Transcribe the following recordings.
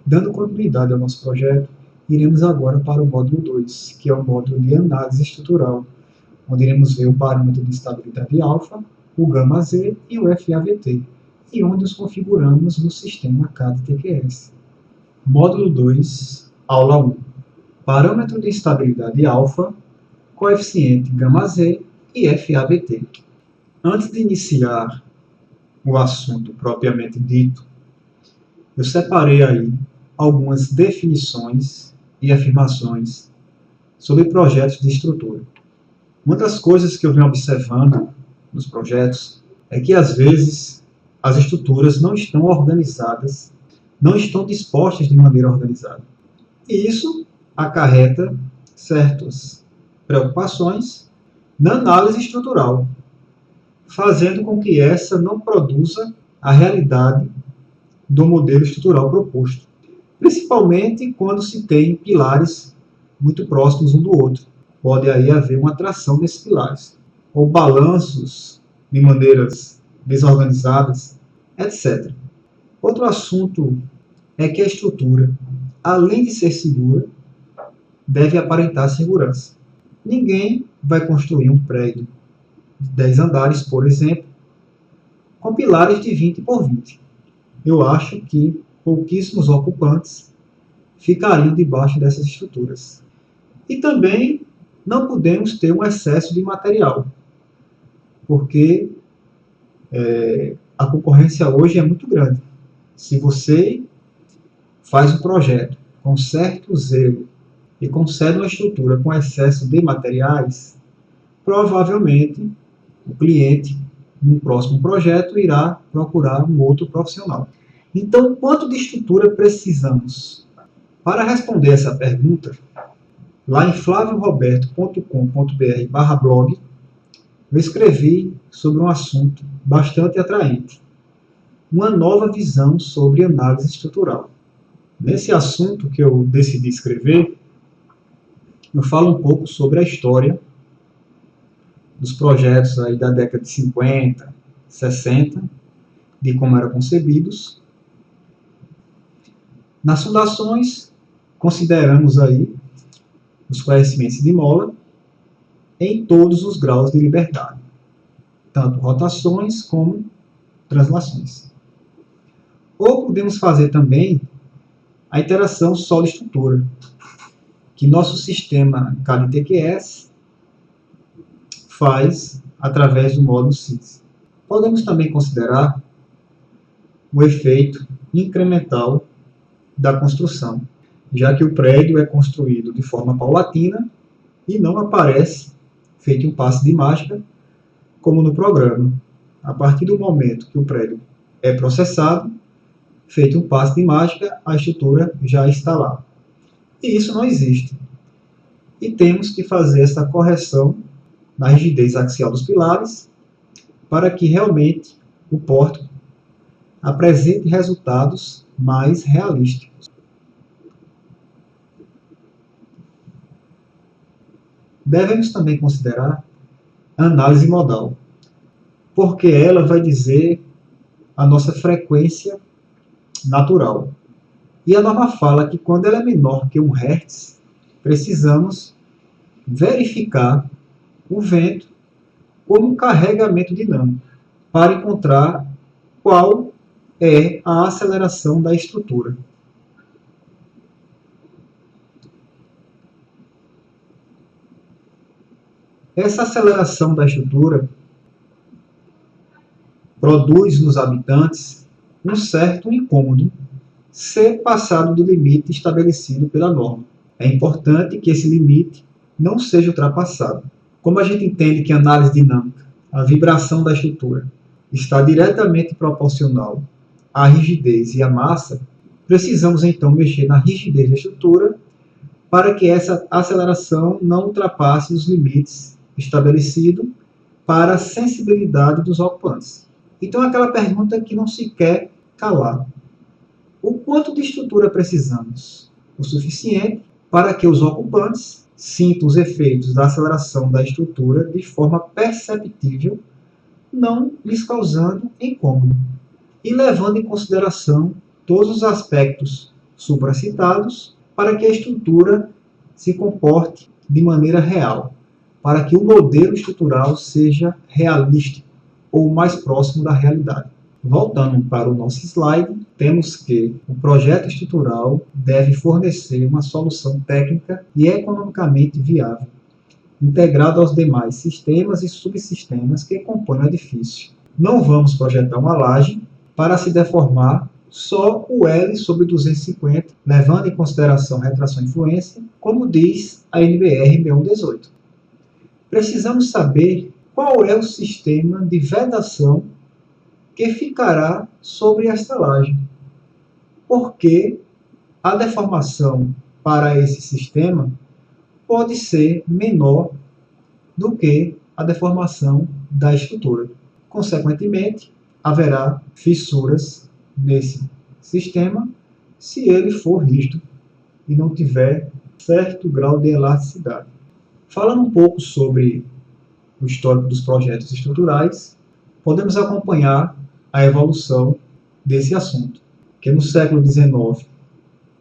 Dando continuidade ao nosso projeto, iremos agora para o módulo 2, que é o módulo de análise estrutural, onde iremos ver o parâmetro de estabilidade alfa, o γ-z e o FAVT, e onde os configuramos no sistema CAD-TQS. Módulo 2, aula 1. Parâmetro de estabilidade alfa, coeficiente γ-z e FAVT. Antes de iniciar o assunto propriamente dito, eu separei aí algumas definições e afirmações sobre projetos de estrutura. Uma das coisas que eu venho observando nos projetos é que, às vezes, as estruturas não estão organizadas, não estão dispostas de maneira organizada. E isso acarreta certas preocupações na análise estrutural, fazendo com que essa não produza a realidade do modelo estrutural proposto, principalmente quando se tem pilares muito próximos um do outro. Pode aí haver uma atração desses pilares, ou balanços de maneiras desorganizadas, etc. Outro assunto é que a estrutura, além de ser segura, deve aparentar segurança. Ninguém vai construir um prédio de 10 andares, por exemplo, com pilares de 20 por 20. Eu acho que pouquíssimos ocupantes ficariam debaixo dessas estruturas. E também não podemos ter um excesso de material, porque a concorrência hoje é muito grande. Se você faz um projeto com certo zelo e concede uma estrutura com excesso de materiais, provavelmente o cliente, no próximo projeto, irá procurar um outro profissional. Então, quanto de estrutura precisamos? Para responder essa pergunta, lá em flavioroberto.com.br/blog, eu escrevi sobre um assunto bastante atraente, uma nova visão sobre análise estrutural. Nesse assunto que eu decidi escrever, eu falo um pouco sobre a história dos projetos aí da década de 50, 60, de como eram concebidos. Nas fundações, consideramos aí os conhecimentos de Mola em todos os graus de liberdade, tanto rotações como translações. Ou podemos fazer também a interação solo-estrutura, que nosso sistema CAD-TQS faz através do módulo SIS. Podemos também considerar o efeito incremental da construção, já que o prédio é construído de forma paulatina e não aparece feito um passe de mágica, como no programa. A partir do momento que o prédio é processado, feito um passe de mágica, a estrutura já está lá. E isso não existe. E temos que fazer essa correção na rigidez axial dos pilares para que realmente o pórtico apresente resultados mais realísticos. Devemos também considerar a análise modal, porque ela vai dizer a nossa frequência natural. E a norma fala que quando ela é menor que 1 Hz, precisamos verificar o vento como um carregamento dinâmico para encontrar qual é a aceleração da estrutura. Essa aceleração da estrutura produz nos habitantes um certo incômodo se passado do limite estabelecido pela norma. É importante que esse limite não seja ultrapassado. Como a gente entende que a análise dinâmica, a vibração da estrutura, está diretamente proporcional à rigidez e à massa, precisamos então mexer na rigidez da estrutura para que essa aceleração não ultrapasse os limites estabelecidos para a sensibilidade dos ocupantes. Então, aquela pergunta que não se quer calar. O quanto de estrutura precisamos? O suficiente para que os ocupantes sintam os efeitos da aceleração da estrutura de forma perceptível, não lhes causando incômodo, e levando em consideração todos os aspectos supracitados para que a estrutura se comporte de maneira real, para que o modelo estrutural seja realístico ou mais próximo da realidade. Voltando para o nosso slide, temos que o projeto estrutural deve fornecer uma solução técnica e economicamente viável, integrado aos demais sistemas e subsistemas que compõem o edifício. Não vamos projetar uma laje para se deformar só o L sobre 250, levando em consideração retração e influência, como diz a NBR 6118. Precisamos saber qual é o sistema de vedação que ficará sobre esta laje, porque a deformação para esse sistema pode ser menor do que a deformação da estrutura. Consequentemente, haverá fissuras nesse sistema se ele for rígido e não tiver certo grau de elasticidade. Falando um pouco sobre o histórico dos projetos estruturais, podemos acompanhar a evolução desse assunto, que no século XIX,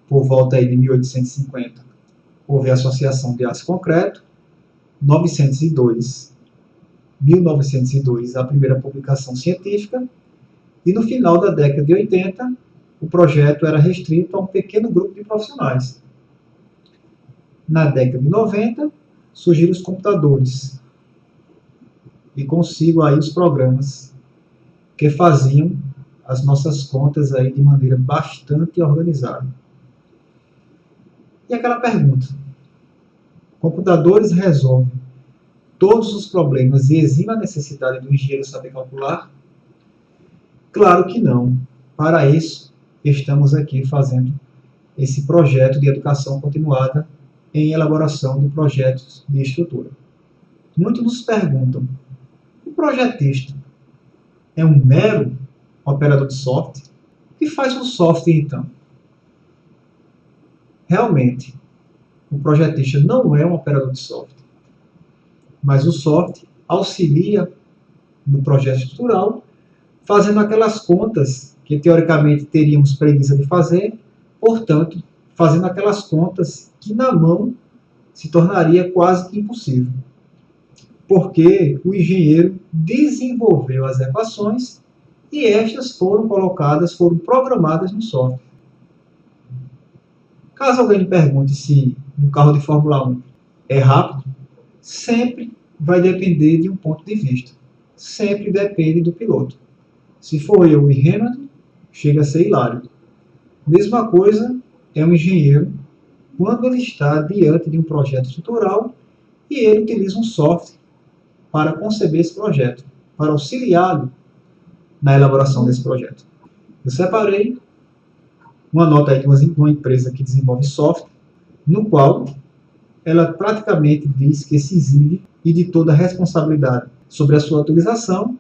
por volta aí de 1850, houve a Associação de Aço Concreto, 1902, a primeira publicação científica, e no final da década de 80, o projeto era restrito a um pequeno grupo de profissionais. Na década de 90, surgiram os computadores, e consigo aí os programas que faziam as nossas contas aí de maneira bastante organizada. E aquela pergunta: computadores resolvem todos os problemas e exime a necessidade do engenheiro saber calcular? Claro que não. Para isso, estamos aqui fazendo esse projeto de educação continuada em elaboração de projetos de estrutura. Muitos nos perguntam: o projetista é um mero operador de software? O que faz um software, então? Realmente, o projetista não é um operador de software, mas o software auxilia no projeto estrutural, fazendo aquelas contas que teoricamente teríamos preguiça de fazer, portanto, fazendo aquelas contas que na mão se tornaria quase que impossível, porque o engenheiro desenvolveu as equações e estas foram programadas no software. Caso alguém me pergunte se um carro de Fórmula 1 é rápido, sempre vai depender de um ponto de vista. Sempre depende do piloto. Se for eu e Hamilton, chega a ser hilário. Mesma coisa é um engenheiro quando ele está diante de um projeto estrutural e ele utiliza um software para conceber esse projeto, para auxiliá-lo na elaboração desse projeto. Eu separei uma nota aí de uma empresa que desenvolve software, no qual ela praticamente diz que se exime e de toda a responsabilidade sobre a sua utilização.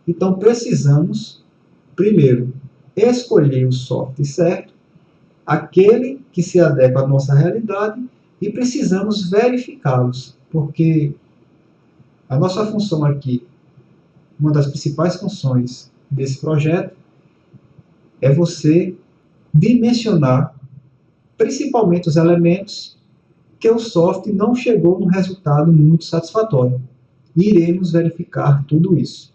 Então precisamos, primeiro, escolher o software certo, aquele que se adequa à nossa realidade, e precisamos verificá-los, porque a nossa função aqui, uma das principais funções desse projeto, é você dimensionar principalmente os elementos que o software não chegou num resultado muito satisfatório. E iremos verificar tudo isso.